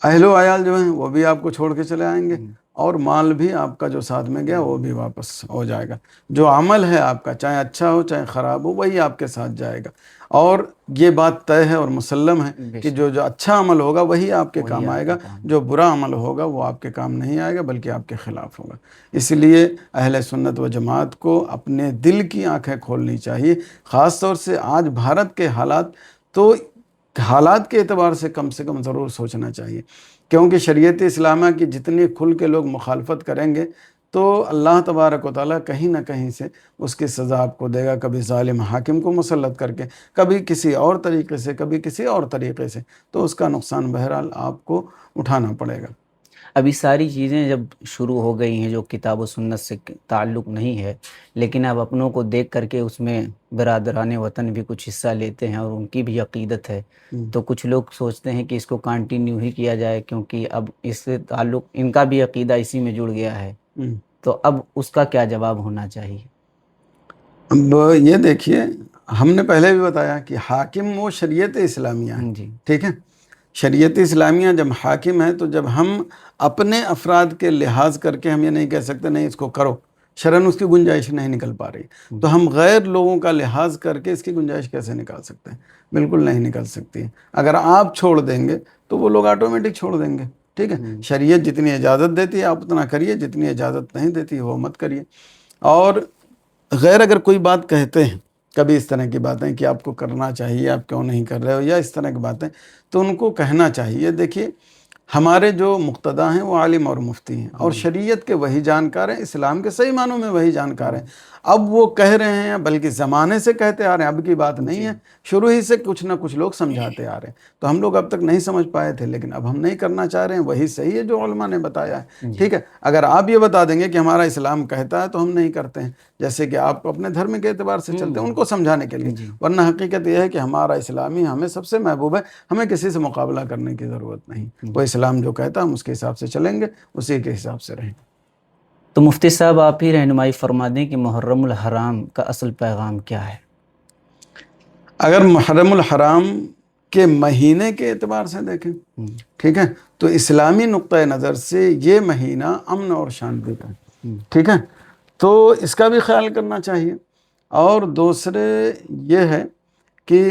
اہل و عیال جو ہیں وہ بھی آپ کو چھوڑ کے چلے آئیں گے، اور مال بھی آپ کا جو ساتھ میں گیا وہ بھی واپس ہو جائے گا۔ جو عمل ہے آپ کا، چاہے اچھا ہو چاہے خراب ہو، وہی آپ کے ساتھ جائے گا۔ اور یہ بات طے ہے اور مسلم ہے کہ جو اچھا عمل ہوگا وہی آپ کے کام آئے گا، جو برا عمل ہوگا وہ آپ کے کام نہیں آئے گا بلکہ آپ کے خلاف ہوگا۔ اس لیے اہل سنت و جماعت کو اپنے دل کی آنکھیں کھولنی چاہیے، خاص طور سے آج بھارت کے حالات، تو حالات کے اعتبار سے کم ضرور سوچنا چاہیے کیونکہ شریعت اسلامیہ کی جتنی کھل کے لوگ مخالفت کریں گے تو اللہ تبارک و تعالیٰ کہیں نہ کہیں سے اس کی سزا آپ کو دے گا، کبھی ظالم حاکم کو مسلط کر کے، کبھی کسی اور طریقے سے، کبھی کسی اور طریقے سے، تو اس کا نقصان بہرحال آپ کو اٹھانا پڑے گا۔ ابھی ساری چیزیں جب شروع ہو گئی ہیں جو کتاب و سنت سے تعلق نہیں ہے، لیکن اب اپنوں کو دیکھ کر کے اس میں برادران وطن بھی کچھ حصہ لیتے ہیں اور ان کی بھی عقیدت ہے، تو کچھ لوگ سوچتے ہیں کہ اس کو کنٹینیو ہی کیا جائے، کیونکہ اب اس سے تعلق ان کا بھی عقیدہ اسی میں جڑ گیا ہے، تو اب اس کا کیا جواب ہونا چاہیے؟ اب یہ دیکھیے، ہم نے پہلے بھی بتایا کہ حاکم وہ شریعت اسلامیہ ہے، جی ٹھیک ہے۔ شریعت اسلامیہ جب حاکم ہے تو جب ہم اپنے افراد کے لحاظ کر کے ہم یہ نہیں کہہ سکتے نہیں اس کو کرو، شرعاً اس کی گنجائش نہیں نکل پا رہی، تو ہم غیر لوگوں کا لحاظ کر کے اس کی گنجائش کیسے نکال سکتے ہیں؟ بالکل نہیں نکل سکتی۔ اگر آپ چھوڑ دیں گے تو وہ لوگ آٹومیٹک چھوڑ دیں گے، ٹھیک ہے۔ شریعت جتنی اجازت دیتی ہے آپ اتنا کریے، جتنی اجازت نہیں دیتی وہ مت کریے۔ اور غیر اگر کوئی بات کہتے ہیں کبھی اس طرح کی باتیں کہ آپ کو کرنا چاہیے، آپ کیوں نہیں کر رہے ہو، یا اس طرح کی باتیں، تو ان کو کہنا چاہیے دیکھیے ہمارے جو مقتدیٰ ہیں وہ عالم اور مفتی ہیں اور شریعت کے وہی جانکار ہیں، اسلام کے صحیح معنوں میں وہی جانکار ہیں۔ اب وہ کہہ رہے ہیں، بلکہ زمانے سے کہتے آ رہے ہیں، اب کی بات نہیں ہے، شروع ہی سے کچھ نہ کچھ لوگ سمجھاتے آ رہے ہیں، تو ہم لوگ اب تک نہیں سمجھ پائے تھے، لیکن اب ہم نہیں کرنا چاہ رہے ہیں، وہی صحیح ہے جو علماء نے بتایا ہے، ٹھیک ہے۔ اگر آپ یہ بتا دیں گے کہ ہمارا اسلام کہتا ہے تو ہم نہیں کرتے ہیں، جیسے کہ آپ اپنے دھرم کے اعتبار سے چلتے ہیں ان کو سمجھانے کے لیے، ورنہ حقیقت یہ ہے کہ ہمارا اسلامی ہمیں سب سے محبوب ہے، ہمیں کسی سے مقابلہ کرنے کی ضرورت نہیں، وہ اسلام جو کہتا ہے ہم اس کے حساب سے چلیں گے، اسی کے حساب سے رہیں گے۔ تو مفتی صاحب آپ ہی رہنمائی فرما دیں کہ محرم الحرام کا اصل پیغام کیا ہے؟ اگر محرم الحرام کے مہینے کے اعتبار سے دیکھیں، ٹھیک ہے، تو اسلامی نقطۂ نظر سے یہ مہینہ امن اور شانتی کا ہے، ٹھیک ہے، تو اس کا بھی خیال کرنا چاہیے۔ اور دوسرے یہ ہے کہ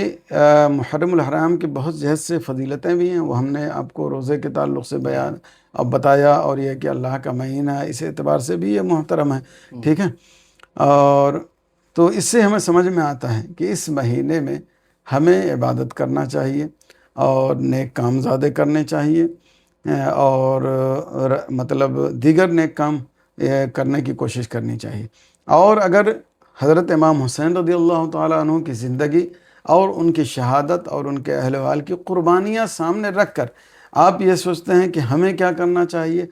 محرم الحرام کی بہت جہت سے فضیلتیں بھی ہیں، وہ ہم نے آپ کو روزے کے تعلق سے بیان اب بتایا، اور یہ کہ اللہ کا مہینہ ہے اس اعتبار سے بھی یہ محترم ہے، ٹھیک ہے۔ اور تو اس سے ہمیں سمجھ میں آتا ہے کہ اس مہینے میں ہمیں عبادت کرنا چاہیے اور نیک کام زیادہ کرنے چاہیے، اور مطلب دیگر نیک کام کرنے کی کوشش کرنی چاہیے۔ اور اگر حضرت امام حسین رضی اللہ تعالیٰ عنہ کی زندگی اور ان کی شہادت اور ان کے اہل وال کی قربانیاں سامنے رکھ کر آپ یہ سوچتے ہیں کہ ہمیں کیا کرنا چاہیے،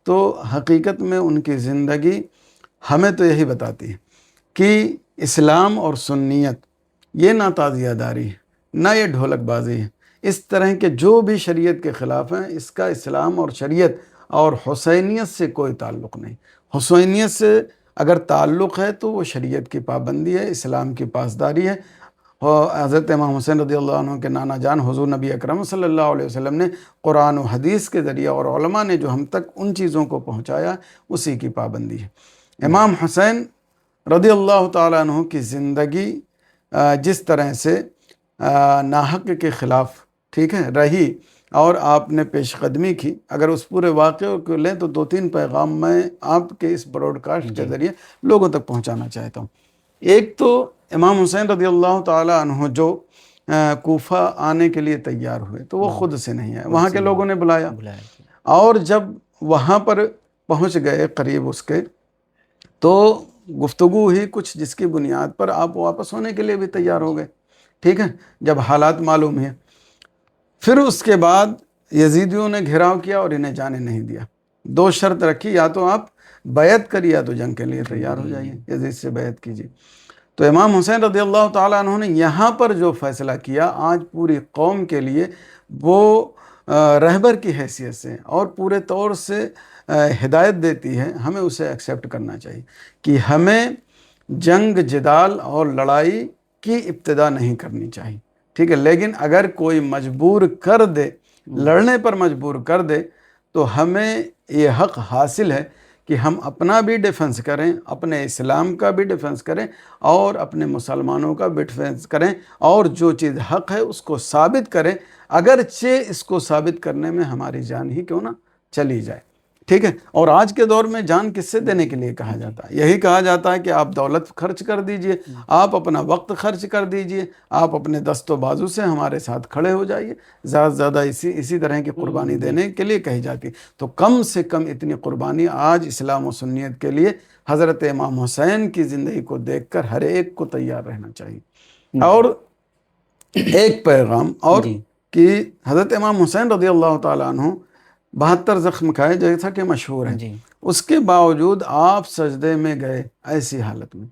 تو حقیقت میں ان کی زندگی ہمیں تو یہی بتاتی ہے کہ اسلام اور سنیت یہ نہ تعزیہ داری ہے، نہ یہ ڈھولک بازی ہے، اس طرح کے جو بھی شریعت کے خلاف ہیں اس کا اسلام اور شریعت اور حسینیت سے کوئی تعلق نہیں۔ حسینیت سے اگر تعلق ہے تو وہ شریعت کی پابندی ہے، اسلام کی پاسداری ہے۔ حضرت امام حسین رضی اللہ عنہ کے نانا جان حضور نبی اکرم صلی اللہ علیہ وسلم نے قرآن و حدیث کے ذریعے اور علماء نے جو ہم تک ان چیزوں کو پہنچایا اسی کی پابندی ہے۔ امام حسین رضی اللہ تعالیٰ عنہ کی زندگی جس طرح سے ناحق کے خلاف، ٹھیک ہے، رہی اور آپ نے پیش قدمی کی، اگر اس پورے واقعے کو لیں تو 2-3 پیغام میں آپ کے اس براڈ کاسٹ کے ذریعے لوگوں تک پہنچانا چاہتا ہوں۔ ایک تو امام حسین رضی اللہ تعالیٰ عنہ جو کوفہ آنے کے لیے تیار ہوئے تو وہ خود سے نہیں آئے، وہاں کے لوگوں نے بلایا، اور جب وہاں پر پہنچ گئے قریب اس کے، تو گفتگو ہی کچھ جس کی بنیاد پر آپ واپس ہونے کے لیے بھی تیار ہو گئے، ٹھیک ہے، جب حالات معلوم ہیں۔ پھر اس کے بعد یزیدیوں نے گھیراؤ کیا اور انہیں جانے نہیں دیا، 2 شرط رکھی، یا تو آپ بیعت کریے یا تو جنگ کے لیے تیار ہو جائیے، یزید سے بیعت کیجیے۔ تو امام حسین رضی اللہ تعالیٰ عنہ نے یہاں پر جو فیصلہ کیا آج پوری قوم کے لیے وہ رہبر کی حیثیت سے اور پورے طور سے ہدایت دیتی ہے، ہمیں اسے ایکسیپٹ کرنا چاہیے کہ ہمیں جنگ، جدال اور لڑائی کی ابتدا نہیں کرنی چاہیے، ٹھیک ہے، لیکن اگر کوئی مجبور کر دے، لڑنے پر مجبور کر دے، تو ہمیں یہ حق حاصل ہے کہ ہم اپنا بھی ڈیفنس کریں، اپنے اسلام کا بھی ڈیفنس کریں اور اپنے مسلمانوں کا بھی ڈیفنس کریں، اور جو چیز حق ہے اس کو ثابت کریں، اگرچہ اس کو ثابت کرنے میں ہماری جان ہی کیوں نہ چلی جائے، ٹھیک ہے. اور آج کے دور میں جان کس سے دینے کے لیے کہا جاتا ہے؟ یہی کہا جاتا ہے کہ آپ دولت خرچ کر دیجئے، آپ اپنا وقت خرچ کر دیجئے، آپ اپنے دست و بازو سے ہمارے ساتھ کھڑے ہو جائیے. زیادہ سے زیادہ اسی طرح کی قربانی دینے کے لیے کہی جاتی. تو کم سے کم اتنی قربانی آج اسلام و سنیت کے لیے حضرت امام حسین کی زندگی کو دیکھ کر ہر ایک کو تیار رہنا چاہیے. اور ایک پیغام اور جی کہ حضرت امام حسین رضی اللہ تعالیٰ عنہ 72 زخم کھائے جیسا کہ مشہور ہے. جی اس کے باوجود آپ سجدے میں گئے ایسی حالت میں.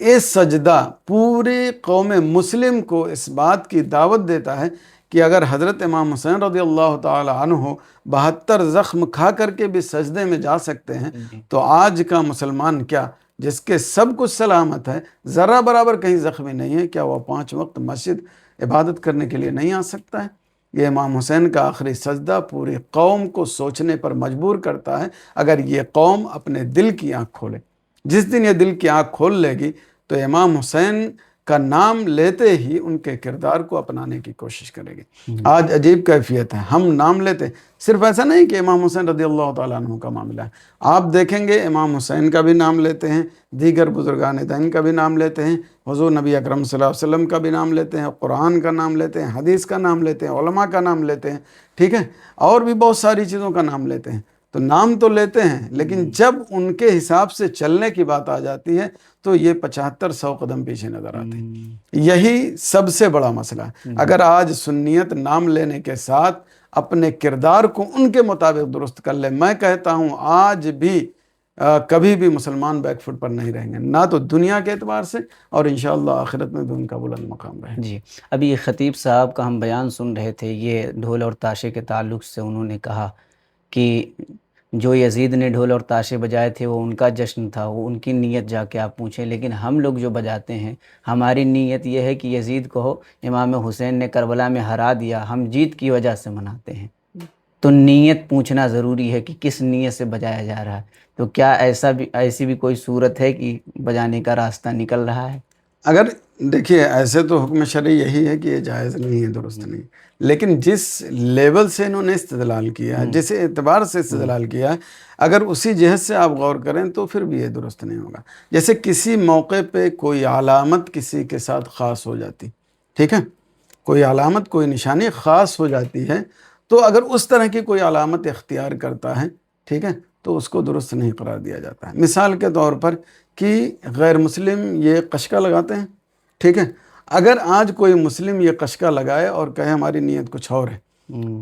یہ سجدہ پوری قوم مسلم کو اس بات کی دعوت دیتا ہے کہ اگر حضرت امام حسین رضی اللہ تعالی عنہ 72 زخم کھا کر کے بھی سجدے میں جا سکتے ہیں تو آج کا مسلمان کیا، جس کے سب کچھ سلامت ہے، ذرہ برابر کہیں زخمی نہیں ہے، کیا وہ 5 وقت مسجد عبادت کرنے کے لیے نہیں آ سکتا ہے؟ یہ امام حسین کا آخری سجدہ پوری قوم کو سوچنے پر مجبور کرتا ہے. اگر یہ قوم اپنے دل کی آنکھ کھولے، جس دن یہ دل کی آنکھ کھول لے گی تو امام حسین کا نام لیتے ہی ان کے کردار کو اپنانے کی کوشش کرے گی. آج عجیب کیفیت ہے، ہم نام لیتے صرف ایسا نہیں کہ امام حسین رضی اللہ تعالیٰ عنہ کا معاملہ ہے. آپ دیکھیں گے امام حسین کا بھی نام لیتے ہیں، دیگر بزرگان دین کا بھی نام لیتے ہیں، حضور نبی اکرم صلی اللہ علیہ وسلم کا بھی نام لیتے ہیں، قرآن کا نام لیتے ہیں، حدیث کا نام لیتے ہیں، علماء کا نام لیتے ہیں، ٹھیک ہے، اور بھی بہت ساری چیزوں کا نام لیتے ہیں. تو نام تو لیتے ہیں، لیکن جب ان کے حساب سے چلنے کی بات آ جاتی ہے تو یہ 75-100 قدم پیچھے نظر آتے ہیں. یہی سب سے بڑا مسئلہ ہے. اگر آج سنیت نام لینے کے ساتھ اپنے کردار کو ان کے مطابق درست کر لے، میں کہتا ہوں آج بھی کبھی بھی مسلمان بیک فٹ پر نہیں رہیں گے، نہ تو دنیا کے اعتبار سے اور انشاءاللہ آخرت میں بھی ان کا بلند مقام رہے. جی ابھی یہ خطیب صاحب کا ہم بیان سن رہے تھے، یہ ڈھول اور تاشے کے تعلق سے انہوں نے کہا کہ جو یزید نے ڈھول اور تاشے بجائے تھے وہ ان کا جشن تھا، وہ ان کی نیت جا کے آپ پوچھیں. لیکن ہم لوگ جو بجاتے ہیں ہماری نیت یہ ہے کہ یزید کو امام حسین نے کربلا میں ہرا دیا، ہم جیت کی وجہ سے مناتے ہیں. تو نیت پوچھنا ضروری ہے کہ کس نیت سے بجایا جا رہا ہے. تو کیا ایسی بھی کوئی صورت ہے کہ بجانے کا راستہ نکل رہا ہے؟ اگر دیکھیے ایسے تو حکم شرعی یہی ہے کہ یہ جائز نہیں ہے، درست نہیں، لیکن جس لیول سے انہوں نے استدلال کیا، جس اعتبار سے استدلال کیا، اگر اسی جہت سے آپ غور کریں تو پھر بھی یہ درست نہیں ہوگا. جیسے کسی موقع پہ کوئی علامت کسی کے ساتھ خاص ہو جاتی، ٹھیک ہے، کوئی علامت کوئی نشانی خاص ہو جاتی ہے، تو اگر اس طرح کی کوئی علامت اختیار کرتا ہے، ٹھیک ہے، تو اس کو درست نہیں قرار دیا جاتا ہے. مثال کے طور پر کہ غیر مسلم یہ قشقہ لگاتے ہیں، ٹھیک ہے، اگر آج کوئی مسلم یہ قشقہ لگائے اور کہے ہماری نیت کچھ اور ہے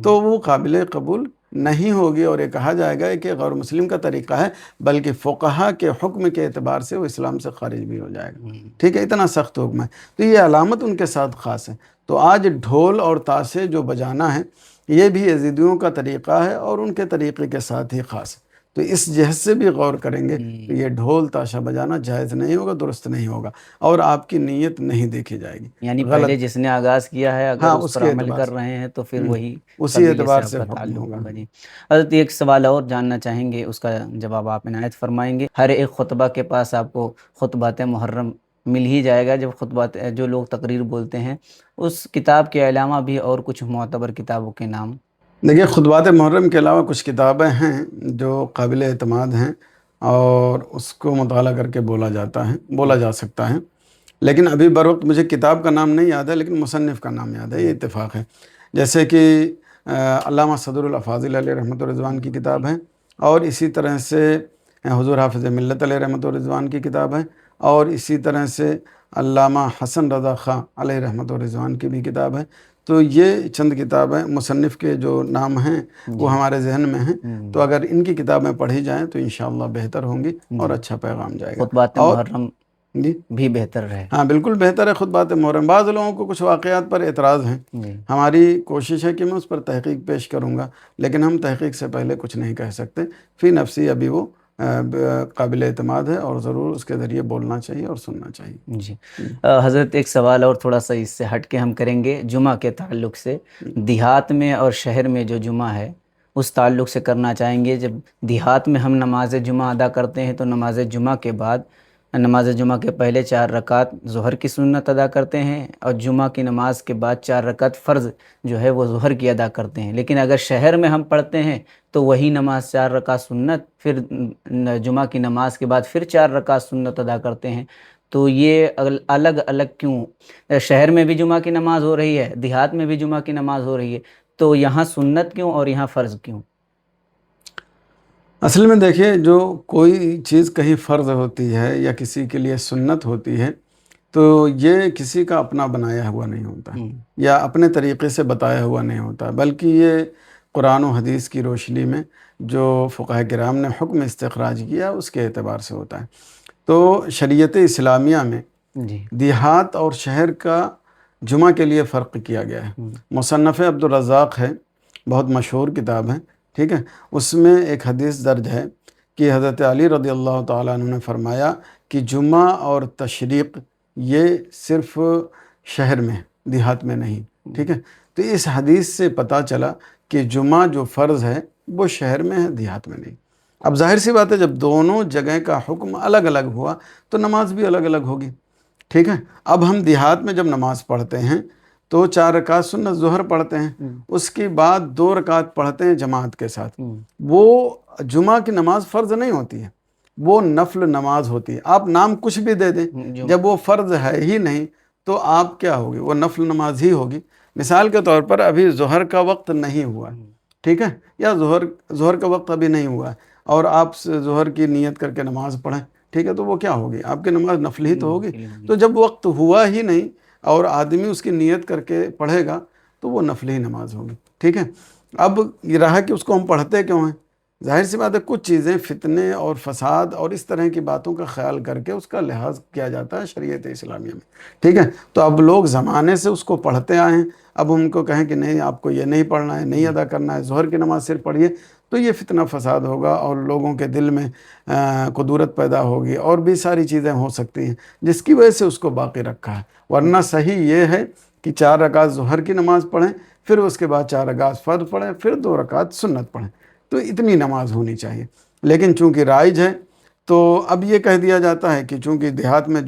تو وہ قابل قبول نہیں ہوگی، اور یہ کہا جائے گا کہ غیر مسلم کا طریقہ ہے، بلکہ فقہا کے حکم کے اعتبار سے وہ اسلام سے خارج بھی ہو جائے گا. ٹھیک ہے، اتنا سخت حکم ہے. تو یہ علامت ان کے ساتھ خاص ہے. تو آج ڈھول اور تاشے جو بجانا ہے یہ بھی یزیدیوں کا طریقہ ہے اور ان کے طریقے کے ساتھ ہی خاص ہے. تو اس جہت سے بھی غور کریں گے تو یہ ڈھول تاشا بجانا جائز نہیں ہوگا، درست نہیں ہوگا، اور آپ کی نیت نہیں دیکھی جائے گی. یعنی پہلے جس نے آغاز کیا ہے اگر اس پر کے عمل اعتبار کر سے رہے ہیں تو پھر وہی اسی قبیلے اعتبار آپ سے کا حکم تعلق ہوگا. ہوگا. جی حضرت ایک سوال اور جاننا چاہیں گے، اس کا جواب آپ عنایت فرمائیں گے. ہر ایک خطبہ کے پاس آپ کو خطبات محرم مل ہی جائے گا. جب خطبات جو لوگ تقریر بولتے ہیں اس کتاب کے علاوہ بھی اور کچھ معتبر کتابوں کے نام؟ دیکھیے خطبات محرم کے علاوہ کچھ کتابیں ہیں جو قابل اعتماد ہیں اور اس کو مطالعہ کر کے بولا جا سکتا ہے. لیکن ابھی بروقت مجھے کتاب کا نام نہیں یاد ہے، لیکن مصنف کا نام یاد ہے، یہ اتفاق ہے. جیسے کہ علامہ صدر الافاضل علیہ رحمۃ الرضوان کی کتاب ہے، اور اسی طرح سے حضور حافظ ملت علیہ رحمۃ الرضوان کی کتاب ہے، اور اسی طرح سے علامہ حسن رضا خاں علیہ رحمۃ الرضوان کی بھی کتاب ہے. تو یہ چند کتابیں مصنف کے جو نام ہیں وہ ہمارے ذہن میں ہیں. تو اگر ان کی کتابیں پڑھی جائیں تو انشاءاللہ بہتر ہوں گی اور اچھا پیغام جائے گا. خطبات محرم جی بھی بہتر رہے. ہاں بالکل بہتر ہے خطبات محرم. بعض لوگوں کو کچھ واقعات پر اعتراض ہیں، ہماری کوشش ہے کہ میں اس پر تحقیق پیش کروں گا، لیکن ہم تحقیق سے پہلے کچھ نہیں کہہ سکتے. فی نفسی ابھی وہ قابل اعتماد ہے اور ضرور اس کے ذریعے بولنا چاہیے اور سننا چاہیے. جی حضرت ایک سوال اور تھوڑا سا اس سے ہٹ کے ہم کریں گے جمعہ کے تعلق سے. دیہات میں اور شہر میں جو جمعہ ہے اس تعلق سے کرنا چاہیں گے. جب دیہات میں ہم نماز جمعہ ادا کرتے ہیں تو نماز جمعہ کے بعد نماز جمعہ کے پہلے 4 رکعت ظہر کی سنت ادا کرتے ہیں، اور جمعہ کی نماز کے بعد 4 رکعت فرض جو ہے وہ ظہر کی ادا کرتے ہیں۔ لیکن اگر شہر میں ہم پڑھتے ہیں تو وہی نماز 4 رکعت سنت، پھر جمعہ کی نماز کے بعد پھر 4 رکعت سنت ادا کرتے ہیں۔ تو یہ الگ الگ کیوں؟ شہر میں بھی جمعہ کی نماز ہو رہی ہے، دیہات میں بھی جمعہ کی نماز ہو رہی ہے، تو یہاں سنت کیوں اور یہاں فرض کیوں؟ اصل میں دیکھیے، جو کوئی چیز کہیں فرض ہوتی ہے یا کسی کے لیے سنت ہوتی ہے تو یہ کسی کا اپنا بنایا ہوا نہیں ہوتا یا اپنے طریقے سے بتایا ہوا نہیں ہوتا، بلکہ یہ قرآن و حدیث کی روشنی میں جو فقہاء کرام نے حکم استخراج کیا اس کے اعتبار سے ہوتا ہے۔ تو شریعت اسلامیہ میں جی دیہات اور شہر کا جمعہ کے لیے فرق کیا گیا ہے۔ مصنف عبدالرزاق ہے، بہت مشہور کتاب ہے، ٹھیک ہے، اس میں ایک حدیث درج ہے کہ حضرت علی رضی اللہ تعالیٰ عنہ نے فرمایا کہ جمعہ اور تشریق یہ صرف شہر میں، دیہات میں نہیں، ٹھیک ہے۔ تو اس حدیث سے پتہ چلا کہ جمعہ جو فرض ہے وہ شہر میں ہے، دیہات میں نہیں۔ اب ظاہر سی بات ہے، جب دونوں جگہ کا حکم الگ الگ ہوا تو نماز بھی الگ الگ ہوگی، ٹھیک ہے۔ اب ہم دیہات میں جب نماز پڑھتے ہیں تو 4 رکعت سنت ظہر پڑھتے ہیں، اس کے بعد 2 رکعت پڑھتے ہیں جماعت کے ساتھ۔ وہ جمعہ کی نماز فرض نہیں ہوتی ہے، وہ نفل نماز ہوتی ہے۔ آپ نام کچھ بھی دے دیں، جب وہ فرض ہے ہی نہیں تو آپ کیا ہوگی؟ وہ نفل نماز ہی ہوگی۔ مثال کے طور پر ابھی ظہر کا وقت نہیں ہوا ہے، ٹھیک ہے، یا ظہر کا وقت ابھی نہیں ہوا ہے اور آپ ظہر کی نیت کر کے نماز پڑھیں، ٹھیک ہے، تو وہ کیا ہوگی؟ آپ کی نماز نفل ہی تو ہوگی۔ تو جب وقت ہوا ہی نہیں اور آدمی اس کی نیت کر کے پڑھے گا تو وہ نفل ہی نماز ہوگی، ٹھیک ہے۔ اب یہ رہا کہ اس کو ہم پڑھتے کیوں ہیں؟ ظاہر سی بات ہے، کچھ چیزیں فتنے اور فساد اور اس طرح کی باتوں کا خیال کر کے اس کا لحاظ کیا جاتا ہے شریعت اسلامیہ میں، ٹھیک ہے۔ تو اب لوگ زمانے سے اس کو پڑھتے آئے ہیں، اب ان کو کہیں کہ نہیں آپ کو یہ نہیں پڑھنا ہے، نہیں ادا کرنا ہے، ظہر کی نماز صرف پڑھیے، تو یہ فتنہ فساد ہوگا اور لوگوں کے دل میں قدورت پیدا ہوگی اور بھی ساری چیزیں ہو سکتی ہیں جس کی وجہ سے اس کو باقی رکھا ہے۔ ورنہ صحیح یہ ہے کہ 4 رکعت ظہر کی نماز پڑھیں، پھر اس کے بعد 4 رکعت فرض پڑھیں، پھر 2 رکعت سنت پڑھیں، تو اتنی نماز ہونی چاہیے۔ لیکن چونکہ رائج ہے تو اب یہ کہہ دیا جاتا ہے کہ چونکہ دیہات میں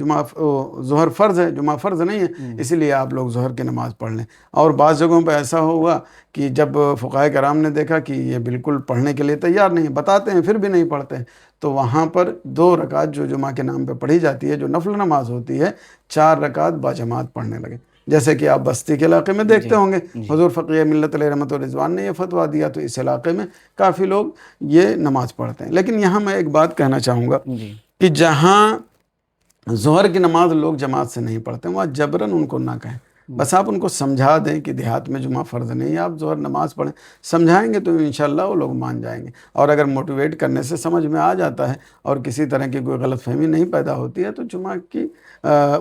ظہر فرض ہے، جمعہ فرض نہیں ہے، اسی لیے آپ لوگ ظہر کی نماز پڑھ لیں۔ اور بعض جگہوں پہ ایسا ہوا کہ جب فقہاء کرام نے دیکھا کہ یہ بالکل پڑھنے کے لیے تیار نہیں ہے، بتاتے ہیں پھر بھی نہیں پڑھتے ہیں، تو وہاں پر 2 رکعت جو جمعہ کے نام پہ پڑھی جاتی ہے، جو نفل نماز ہوتی ہے، 4 رکعت باجماعت پڑھنے لگے۔ جیسے کہ آپ بستی کے علاقے میں دیکھتے ہوں گے، حضور فقیہ ملت علیہ رحمت و رضوان نے یہ فتویٰ دیا، تو اس علاقے میں کافی لوگ یہ نماز پڑھتے ہیں۔ لیکن یہاں میں ایک بات کہنا چاہوں گا کہ جہاں ظہر کی نماز لوگ جماعت سے نہیں پڑھتے وہاں جبراً ان کو نہ کہیں، بس آپ ان کو سمجھا دیں کہ دیہات میں جمعہ فرض نہیں ہے، آپ ظہر نماز پڑھیں، سمجھائیں گے تو انشاءاللہ وہ لوگ مان جائیں گے۔ اور اگر موٹیویٹ کرنے سے سمجھ میں آ جاتا ہے اور کسی طرح کی کوئی غلط فہمی نہیں پیدا ہوتی ہے تو جمعہ کی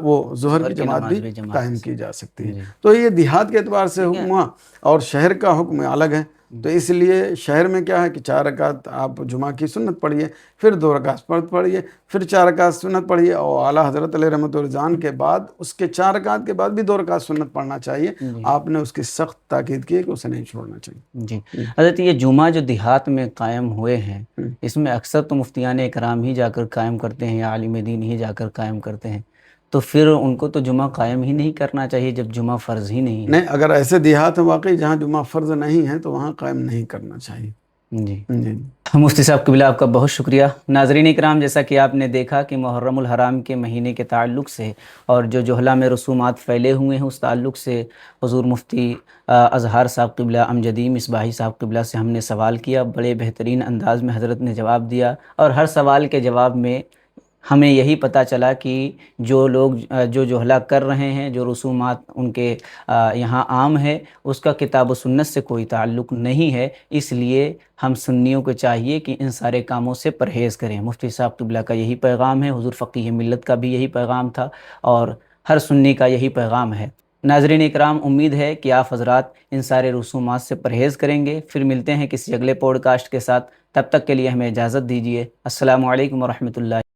وہ ظہر کی جماعت بھی قائم کی جا سکتی ہے۔ تو یہ دیہات کے اعتبار سے حکم ہوا اور شہر کا حکم الگ ہے۔ تو اس لیے شہر میں کیا ہے کہ 4 رکعت آپ جمعہ کی سنت پڑھیے، پھر 2 رکعت فرض پڑھیے، پھر 4 رکعت سنت پڑھیے، اور اعلیٰ حضرت علیہ رحمۃ الرضوان کے بعد اس کے 4 رکعت کے بعد بھی 2 رکعت سنت پڑھنا چاہیے۔ آپ نے اس کی سخت تاکید کی ہے کہ اسے نہیں چھوڑنا چاہیے۔ جی حضرت، یہ جمعہ جو دیہات میں قائم ہوئے ہیں اس میں اکثر تو مفتیان اکرام ہی جا کر قائم کرتے ہیں یا عالم دین ہی جا کر قائم کرتے ہیں، تو پھر ان کو تو جمعہ قائم ہی نہیں کرنا چاہیے جب جمعہ فرض ہی نہیں ہے۔ نہیں، اگر ایسے دیہات ہیں واقعی جہاں جمعہ فرض نہیں ہے تو وہاں قائم نہیں کرنا چاہیے۔ جی جی مفتی صاحب قبلہ، آپ کا بہت شکریہ۔ ناظرین اکرام، جیسا کہ آپ نے دیکھا کہ محرم الحرام کے مہینے کے تعلق سے اور جو جوہلا میں رسومات پھیلے ہوئے ہیں اس تعلق سے حضور مفتی اظہار صاحب قبلہ امجدی مصباحی صاحب قبلہ سے ہم نے سوال کیا، بڑے بہترین انداز میں حضرت نے جواب دیا، اور ہر سوال کے جواب میں ہمیں یہی پتہ چلا کہ جو لوگ جو جوہلا کر رہے ہیں، جو رسومات ان کے یہاں عام ہے، اس کا کتاب و سنت سے کوئی تعلق نہیں ہے۔ اس لیے ہم سنیوں کو چاہیے کہ ان سارے کاموں سے پرہیز کریں۔ مفتی صاحب قبلہ کا یہی پیغام ہے، حضور فقیہ ملت کا بھی یہی پیغام تھا، اور ہر سنی کا یہی پیغام ہے۔ ناظرین اکرام، امید ہے کہ آپ حضرات ان سارے رسومات سے پرہیز کریں گے۔ پھر ملتے ہیں کسی اگلے پوڈ کاسٹ کے ساتھ، تب تک کے لیے ہمیں اجازت دیجیے۔ السلام علیکم ورحمۃ اللہ۔